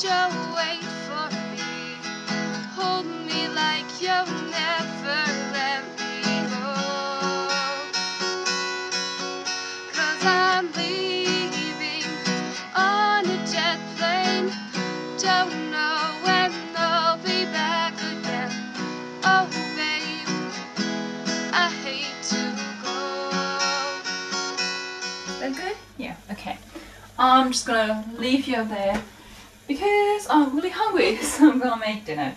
you wait for me? Hold me like you'll never let me go. 'Cause I'm leaving on a jet plane. Don't know when I'll be back again. Oh babe, I hate to go. Is that good? Yeah, okay. I'm just gonna leave you there because I'm really hungry, so I'm gonna make dinner.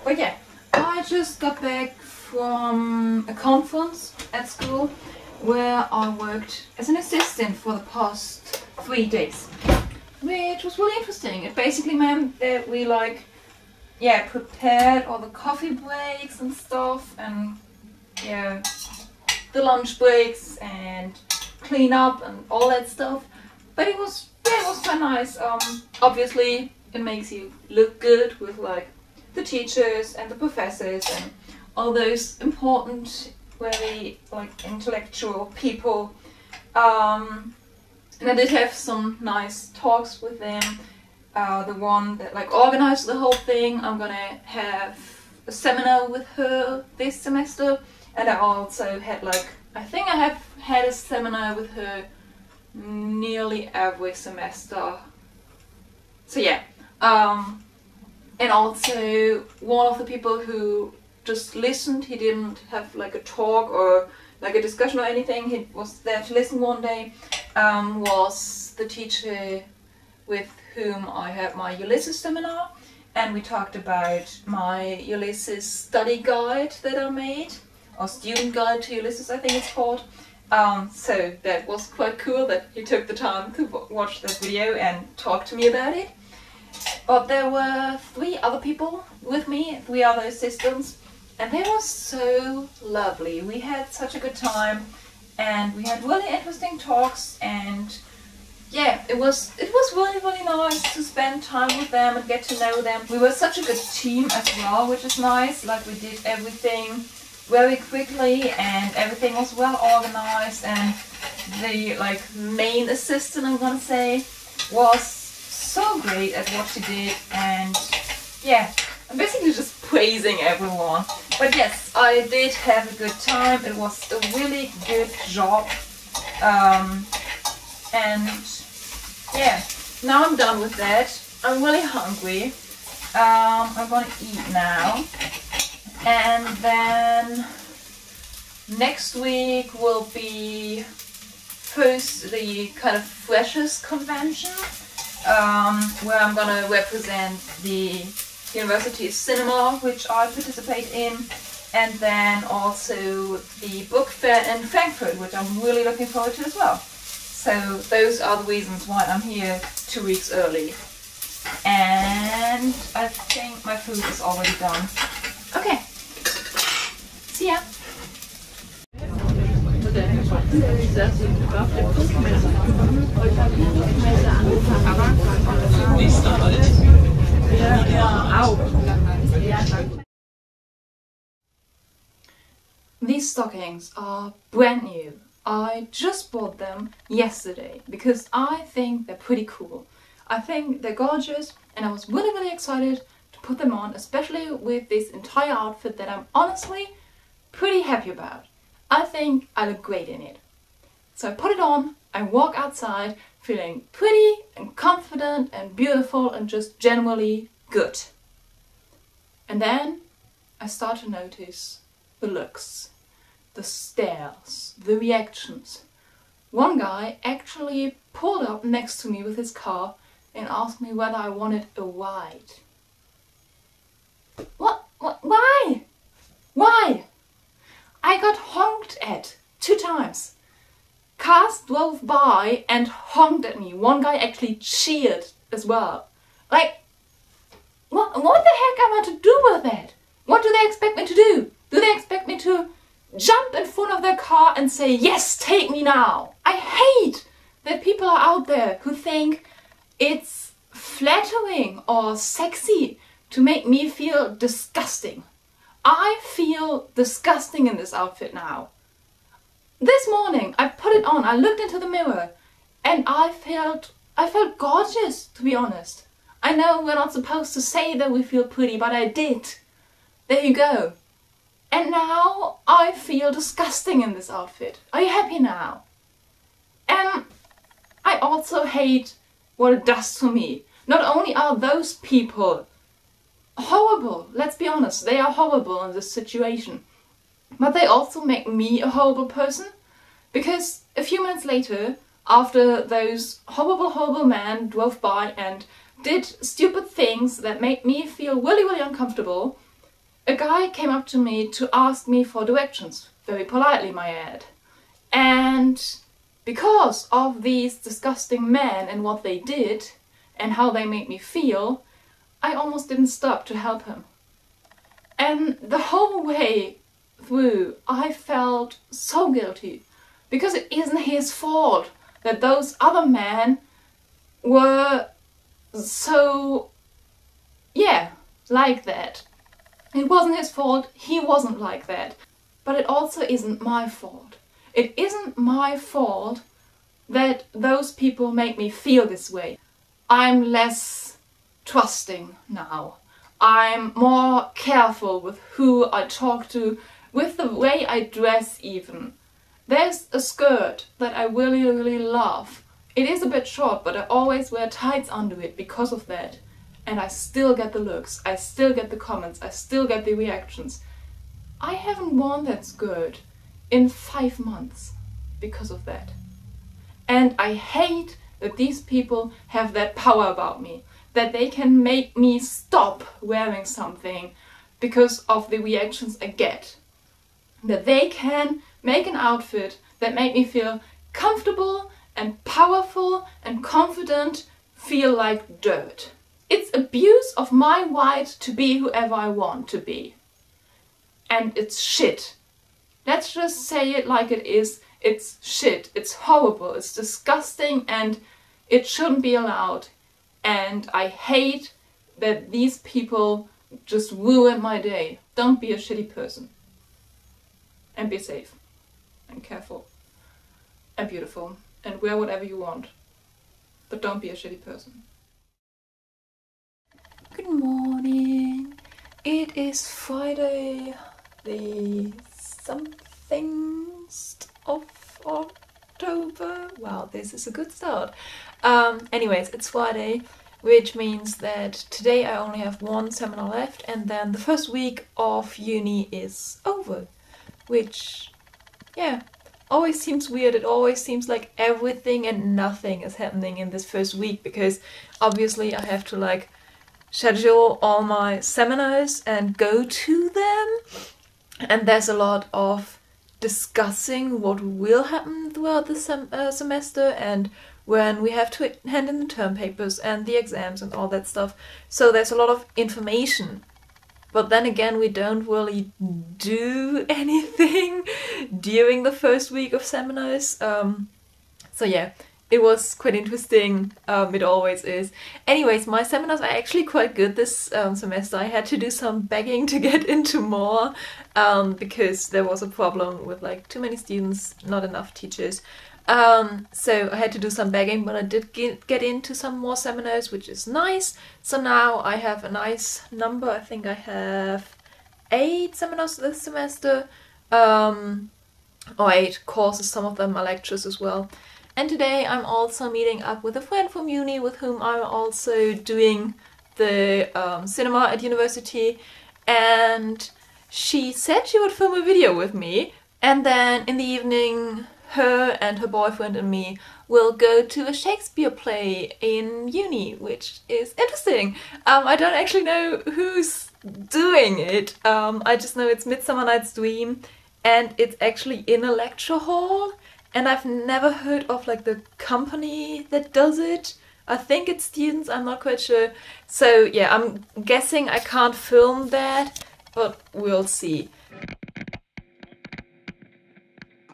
But yeah, I just got back from a conference at school where I worked as an assistant for the past 3 days, which was really interesting. It basically meant that we prepared all the coffee breaks and stuff, and yeah, the lunch breaks and clean up and all that stuff. But it was quite nice. Obviously it makes you look good with like the teachers and the professors and all those important, very like intellectual people. And I did have some nice talks with them. The one that like organized the whole thing, I'm gonna have a seminar with her this semester, and I also had I think I have had a seminar with her nearly every semester. So yeah, and also one of the people who just listened, he didn't have like a talk or like a discussion or anything, he was there to listen one day, was the teacher with whom I had my Ulysses seminar, and we talked about my Ulysses study guide that I made, or student guide to Ulysses I think it's called. So that was quite cool that he took the time to watch that video and talk to me about it. But there were 3 other people with me, 3 other assistants, and they were so lovely. We had such a good time and we had really interesting talks, and yeah, it was really nice to spend time with them and get to know them. We were such a good team as well, which is nice. Like we did everything very quickly and everything was well organized, and the like main assistant, I'm gonna say, was so great at what she did. And yeah, I'm basically just praising everyone. But yes, I did have a good time. It was a really good job. And yeah, now I'm done with that. I'm really hungry. I'm gonna eat now. And then next week will be first the kind of freshers convention, where I'm gonna represent the university's cinema, which I participate in, and then also the book fair in Frankfurt, which I'm really looking forward to as well. So those are the reasons why I'm here 2 weeks early. And I think my food is already done. Okay. See ya. These stockings are brand new. I just bought them yesterday because I think they're pretty cool. I think they're gorgeous, and I was really excited to put them on, especially with this entire outfit that I'm honestly pretty happy about. I think I look great in it. So I put it on, I walk outside feeling pretty and confident and beautiful and just generally good. And then I start to notice the looks, the stares, the reactions. One guy actually pulled up next to me with his car and asked me whether I wanted a ride. What? Why? Why? I got honked at 2 times. Cars drove by and honked at me. One guy actually cheered as well. Like, what the heck am I to do with that? What do they expect me to do? Do they expect me to jump in front of their car and say, yes, take me now? I hate that people are out there who think it's flattering or sexy to make me feel disgusting. I feel disgusting in this outfit now. This morning I put it on, I looked into the mirror and I felt I felt gorgeous, to be honest. I know we're not supposed to say that we feel pretty, but I did. There you go. And now I feel disgusting in this outfit. Are you happy now? And I also hate what it does to me. Not only are those people horrible, let's be honest, they are horrible in this situation, but they also make me a horrible person. Because a few minutes later, after those horrible men drove by and did stupid things that made me feel really uncomfortable, a guy came up to me to ask me for directions, very politely, might I add. And because of these disgusting men and what they did and how they made me feel, I almost didn't stop to help him. And the whole way through I felt so guilty, because it isn't his fault that those other men were so, like that. It wasn't his fault, he wasn't like that. But it also isn't my fault. It isn't my fault that those people make me feel this way. I'm less trusting now. I'm more careful with who I talk to, with the way I dress even. There's a skirt that I really love. It is a bit short, but I always wear tights under it because of that. And I still get the looks, I still get the comments, I still get the reactions. I haven't worn that skirt in 5 months because of that. And I hate that these people have that power about me, that they can make me stop wearing something because of the reactions I get. That they can make an outfit that make me feel comfortable and powerful and confident feel like dirt. It's abuse of my right to be whoever I want to be. And it's shit. Let's just say it like it is. It's shit. It's horrible. It's disgusting and it shouldn't be allowed. And I hate that these people just ruin my day. Don't be a shitty person. And be safe. And careful. And beautiful. And wear whatever you want. But don't be a shitty person. Good morning. It is Friday, the somethingst of October. Wow, this is a good start. Anyways, it's Friday, which means that today I only have one seminar left and then the first week of uni is over. Which, always seems weird. It always seems like everything and nothing is happening in this first week because obviously I have to schedule all my seminars and go to them, and there's a lot of discussing what will happen throughout the semester and when we have to hand in the term papers and the exams and all that stuff. So there's a lot of information, but then again we don't really do anything during the first week of seminars. So yeah, it was quite interesting. It always is. Anyways, my seminars are actually quite good this semester. I had to do some begging to get into more because there was a problem with too many students, not enough teachers. So I had to do some begging, but I did get into some more seminars, which is nice. So now I have a nice number. I think I have 8 seminars this semester, or 8 courses. Some of them are lectures as well. And today I'm also meeting up with a friend from uni with whom I'm also doing the cinema at university, and she said she would film a video with me, and then in the evening her and her boyfriend and me will go to a Shakespeare play in uni, which is interesting. I don't actually know who's doing it. I just know it's Midsummer Night's Dream and it's actually in a lecture hall. And I've never heard of the company that does it. I think it's students, I'm not quite sure. So yeah, I'm guessing I can't film that, but we'll see.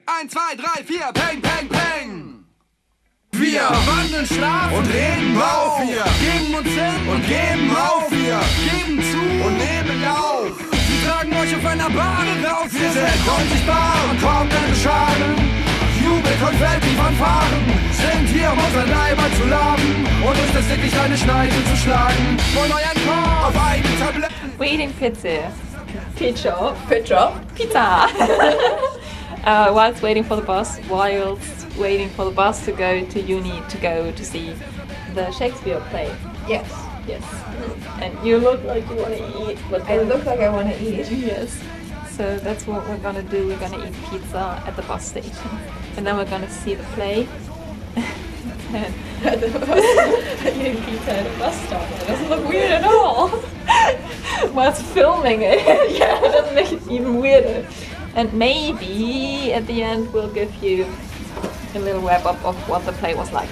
1, 2, 3, 4, Peng, Peng, Peng! Wir wandeln Schlaf und reden auf. Wir geben uns hin und geben auf. Wir geben zu und nehmen auf. Sie tragen euch auf einer Bahn raus. Wir sind unsichtbar und kommt keine Schaden. Jubel, Konfetti, Fanfaren sind hier, um unseren Leiber zu laben. es wirklich deine Schneide zu schlagen und euren Korb auf eigenen Tabletten. We're eating pizza. Pizza. Whilst waiting for the bus, to go to uni to go to see the Shakespeare play. Yes. Yes. And you look like you want to eat. But I look like I want to eat. Yes. So that's what we're gonna do. We're gonna eat pizza at the bus station, and then we're gonna see the play. At the bus. Eating pizza at a bus stop. That doesn't look weird at all. Whilst filming it, yeah, it doesn't make it even weirder. And maybe at the end we'll give you a little wrap up of what the play was like.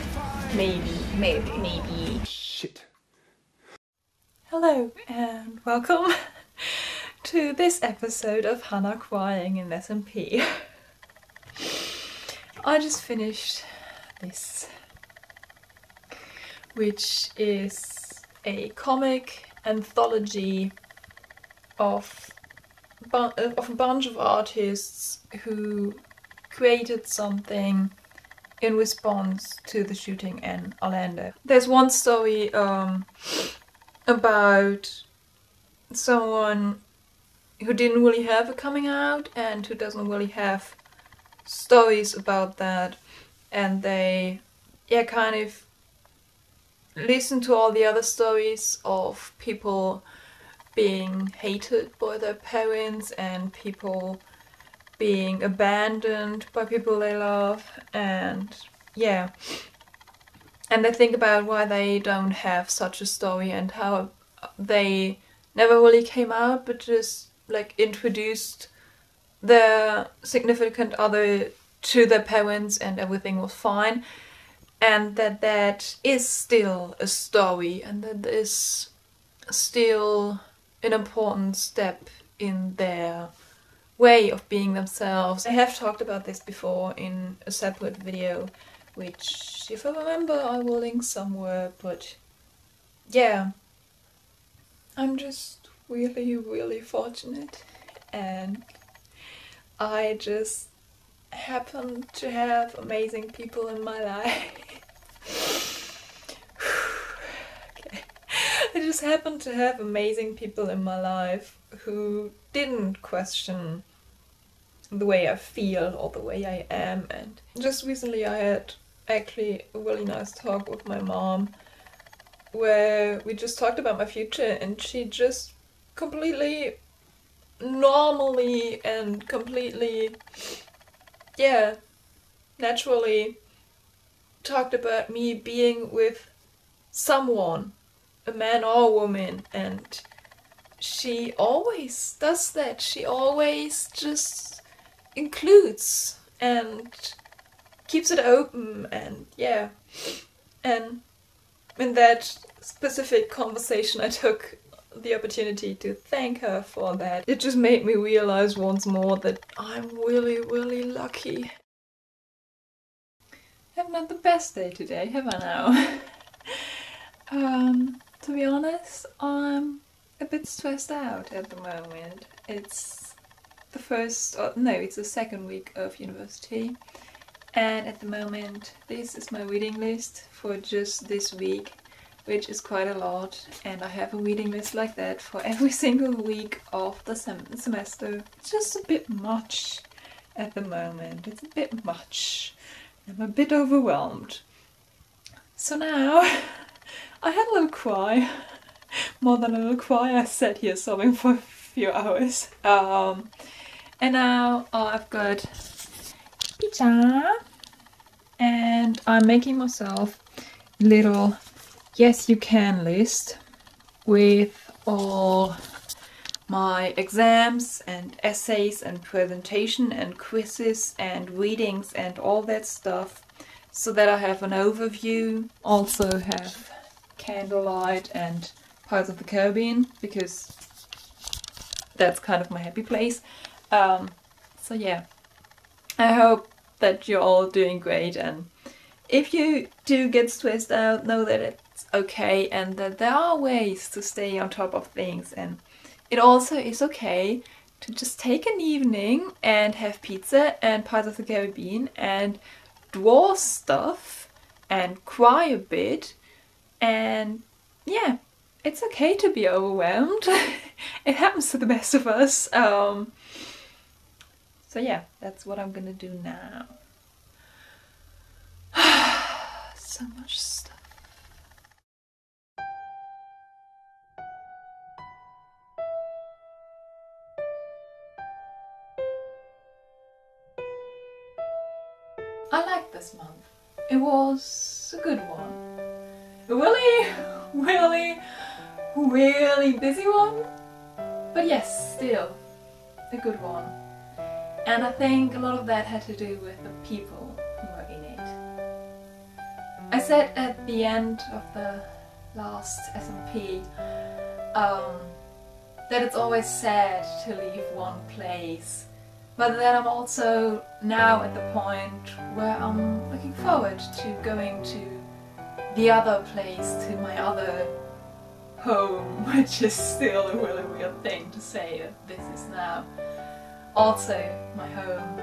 Maybe. Shit. Hello and welcome to this episode of Hannah crying in SMP. I just finished this, which is a comic anthology of a bunch of artists who created something in response to the shooting in Orlando. There's one story about someone who didn't really have a coming out and who doesn't really have stories about that, and they kind of listen to all the other stories of people being hated by their parents and people being abandoned by people they love, and they think about why they don't have such a story and how they never really came out but just like introduced their significant other to their parents and everything was fine, and that is still a story and that is still an important step in their way of being themselves. I have talked about this before in a separate video, which if I remember I will link somewhere, but yeah, I'm just really fortunate, and I just happen to have amazing people in my life. I just happen to have amazing people in my life who didn't question the way I feel or the way I am. And just recently I had actually a really nice talk with my mom where we just talked about my future, and she just completely normally and completely naturally talked about me being with someone, a man or a woman, and she always does that. She always just includes and keeps it open, and and in that specific conversation I took the opportunity to thank her for that. It just made me realize once more that I'm really lucky. I've not the best day today, have I now? To be honest, I'm a bit stressed out at the moment. It's the second week of university, and at the moment this is my reading list for just this week, which is quite a lot, and I have a reading list like that for every single week of the semester. It's just a bit much at the moment. It's a bit much. I'm a bit overwhelmed. So now I had a little cry. More than a little cry, I sat here sobbing for a few hours. And now I've got pizza, and I'm making myself a little yes you can list with all my exams and essays and presentation and quizzes and readings and all that stuff, so that I have an overview. Also have candlelight and Pirates of the Caribbean, because that's kind of my happy place. So yeah, I hope that you're all doing great, and if you do get stressed out, know that it's okay and that there are ways to stay on top of things, and it also is okay to just take an evening and have pizza and Pirates of the Caribbean and draw stuff and cry a bit And yeah, it's okay to be overwhelmed. It happens to the best of us. So yeah, that's what I'm gonna do now. So much stuff. I like this month. It was a good one. A really busy one. But yes, still a good one. And I think a lot of that had to do with the people who were in it. I said at the end of the last SMP that it's always sad to leave one place, but that I'm also now at the point where I'm looking forward to going to the other place, to my other home, which is still a really weird thing to say, that this is now also my home.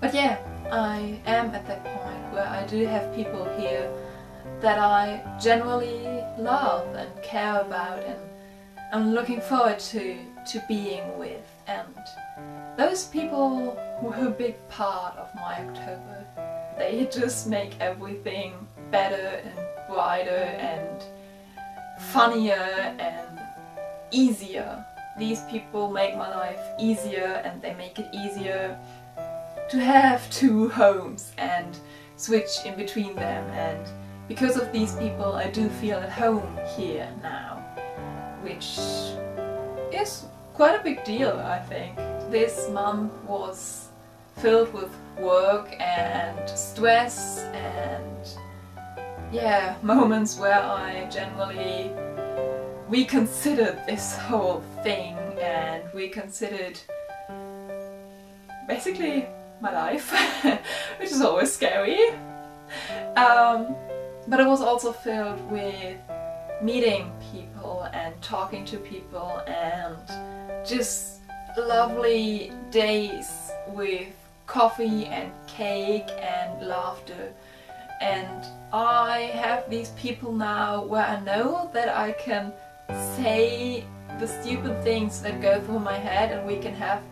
But yeah, I am at that point where I do have people here that I generally love and care about, and I'm looking forward to being with. And those people were a big part of my October. They just make everything better and brighter and funnier and easier. These people make my life easier, and they make it easier to have two homes and switch in between them. And because of these people I do feel at home here now, which is quite a big deal, I think. This month was filled with work and stress and yeah, moments where I generally reconsidered this whole thing and reconsidered basically my life, which is always scary. But it was also filled with meeting people and talking to people and just lovely days with coffee and cake and laughter. And I have these people now where I know that I can say the stupid things that go through my head, and we can have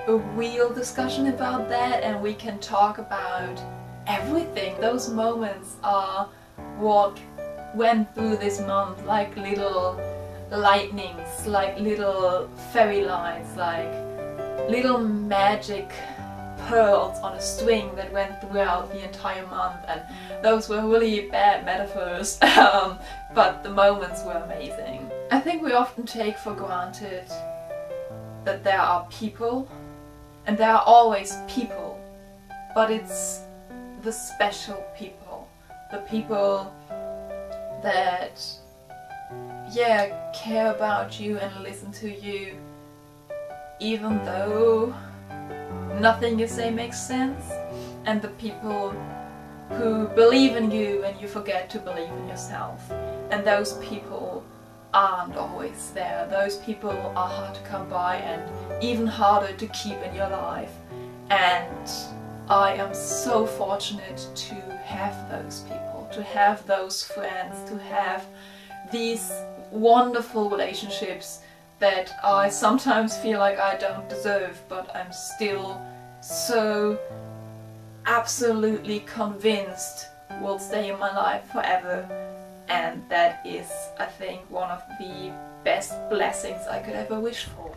a real discussion about that, and we can talk about everything. Those moments are what went through this month, like little lightnings, like little fairy lights, like little magic pearls on a string that went throughout the entire month. And those were really bad metaphors, but the moments were amazing. I think we often take for granted that there are people, and there are always people, but it's the special people, the people that care about you and listen to you even though nothing you say makes sense, and the people who believe in you and you forget to believe in yourself. And those people aren't always there. Those people are hard to come by and even harder to keep in your life. And I am so fortunate to have those people, to have those friends, to have these wonderful relationships that I sometimes feel like I don't deserve, but I'm still so absolutely convinced will stay in my life forever. And that is, I think, one of the best blessings I could ever wish for.